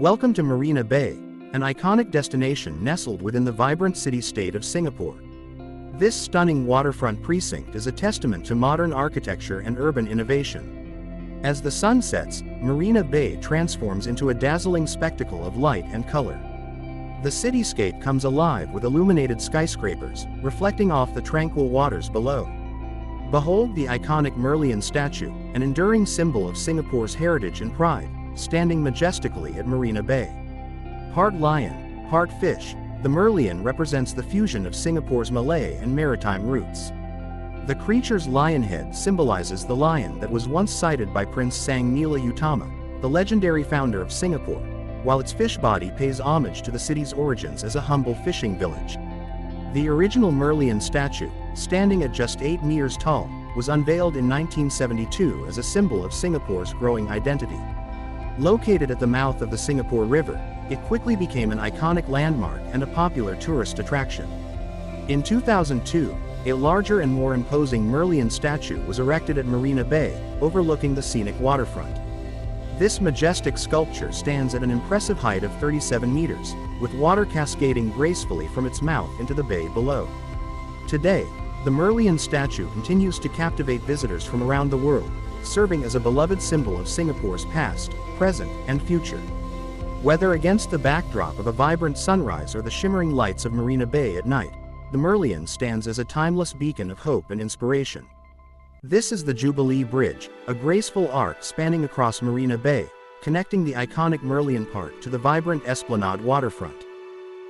Welcome to Marina Bay, an iconic destination nestled within the vibrant city-state of Singapore. This stunning waterfront precinct is a testament to modern architecture and urban innovation. As the sun sets, Marina Bay transforms into a dazzling spectacle of light and color. The cityscape comes alive with illuminated skyscrapers, reflecting off the tranquil waters below. Behold the iconic Merlion statue, an enduring symbol of Singapore's heritage and pride, standing majestically at Marina Bay. Part lion, part fish, the Merlion represents the fusion of Singapore's Malay and maritime roots. The creature's lion head symbolizes the lion that was once sighted by Prince Sang Nila Utama, the legendary founder of Singapore, while its fish body pays homage to the city's origins as a humble fishing village. The original Merlion statue, standing at just 8 meters tall, was unveiled in 1972 as a symbol of Singapore's growing identity. Located at the mouth of the Singapore River, it quickly became an iconic landmark and a popular tourist attraction. In 2002, a larger and more imposing Merlion statue was erected at Marina Bay, overlooking the scenic waterfront. This majestic sculpture stands at an impressive height of 37 meters, with water cascading gracefully from its mouth into the bay below. Today, the Merlion statue continues to captivate visitors from around the world, serving as a beloved symbol of Singapore's past, present, and future. Whether against the backdrop of a vibrant sunrise or the shimmering lights of Marina Bay at night, the Merlion stands as a timeless beacon of hope and inspiration. This is the Jubilee Bridge, a graceful arc spanning across Marina Bay, connecting the iconic Merlion Park to the vibrant Esplanade waterfront.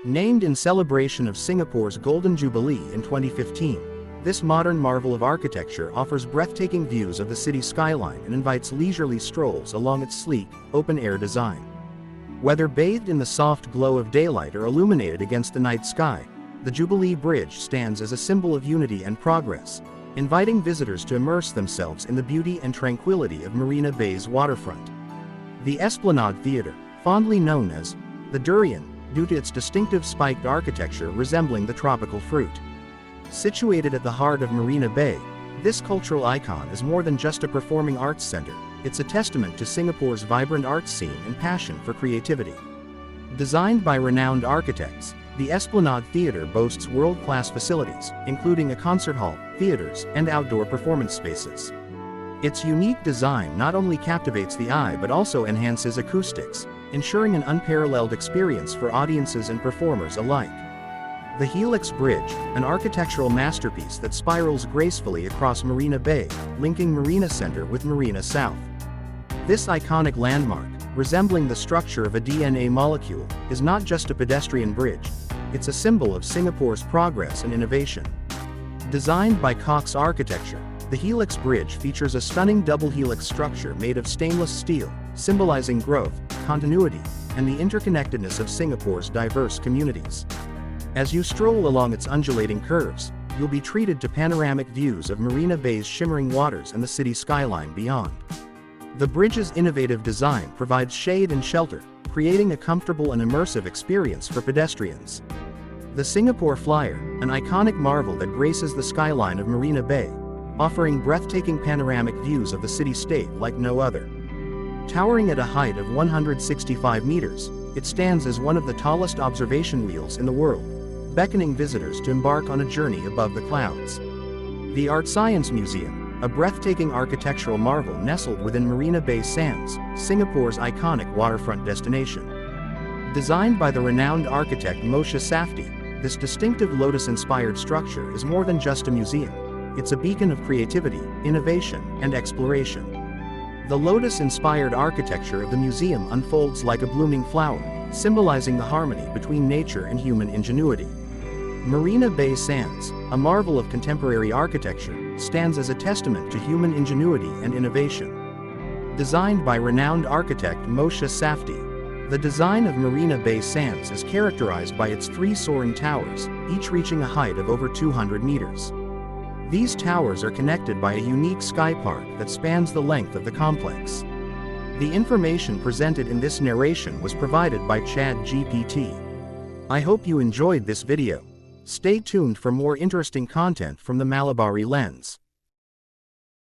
Named in celebration of Singapore's Golden Jubilee in 2015, this modern marvel of architecture offers breathtaking views of the city skyline and invites leisurely strolls along its sleek, open-air design. Whether bathed in the soft glow of daylight or illuminated against the night sky, the Jubilee Bridge stands as a symbol of unity and progress, inviting visitors to immerse themselves in the beauty and tranquility of Marina Bay's waterfront. The Esplanade Theatre, fondly known as the Durian, due to its distinctive spiked architecture resembling the tropical fruit. Situated at the heart of Marina Bay, this cultural icon is more than just a performing arts center, it's a testament to Singapore's vibrant arts scene and passion for creativity. Designed by renowned architects, the Esplanade Theatre boasts world-class facilities, including a concert hall, theaters, and outdoor performance spaces. Its unique design not only captivates the eye but also enhances acoustics, ensuring an unparalleled experience for audiences and performers alike. The Helix Bridge, an architectural masterpiece that spirals gracefully across Marina Bay, linking Marina Center with Marina South. This iconic landmark, resembling the structure of a DNA molecule, is not just a pedestrian bridge, it's a symbol of Singapore's progress and innovation. Designed by Cox Architecture, the Helix Bridge features a stunning double helix structure made of stainless steel, symbolizing growth, continuity, and the interconnectedness of Singapore's diverse communities. As you stroll along its undulating curves, you'll be treated to panoramic views of Marina Bay's shimmering waters and the city skyline beyond. The bridge's innovative design provides shade and shelter, creating a comfortable and immersive experience for pedestrians. The Singapore Flyer, an iconic marvel that graces the skyline of Marina Bay, offering breathtaking panoramic views of the city-state like no other. Towering at a height of 165 meters, it stands as one of the tallest observation wheels in the world, beckoning visitors to embark on a journey above the clouds. The Art Science Museum, a breathtaking architectural marvel nestled within Marina Bay Sands, Singapore's iconic waterfront destination. Designed by the renowned architect Moshe Safdie, this distinctive lotus-inspired structure is more than just a museum, it's a beacon of creativity, innovation, and exploration. The lotus-inspired architecture of the museum unfolds like a blooming flower, symbolizing the harmony between nature and human ingenuity. Marina Bay Sands, a marvel of contemporary architecture, stands as a testament to human ingenuity and innovation. Designed by renowned architect Moshe Safdie, the design of Marina Bay Sands is characterized by its 3 soaring towers, each reaching a height of over 200 meters. These towers are connected by a unique sky park that spans the length of the complex. The information presented in this narration was provided by ChatGPT. I hope you enjoyed this video. Stay tuned for more interesting content from the Malabari Lens.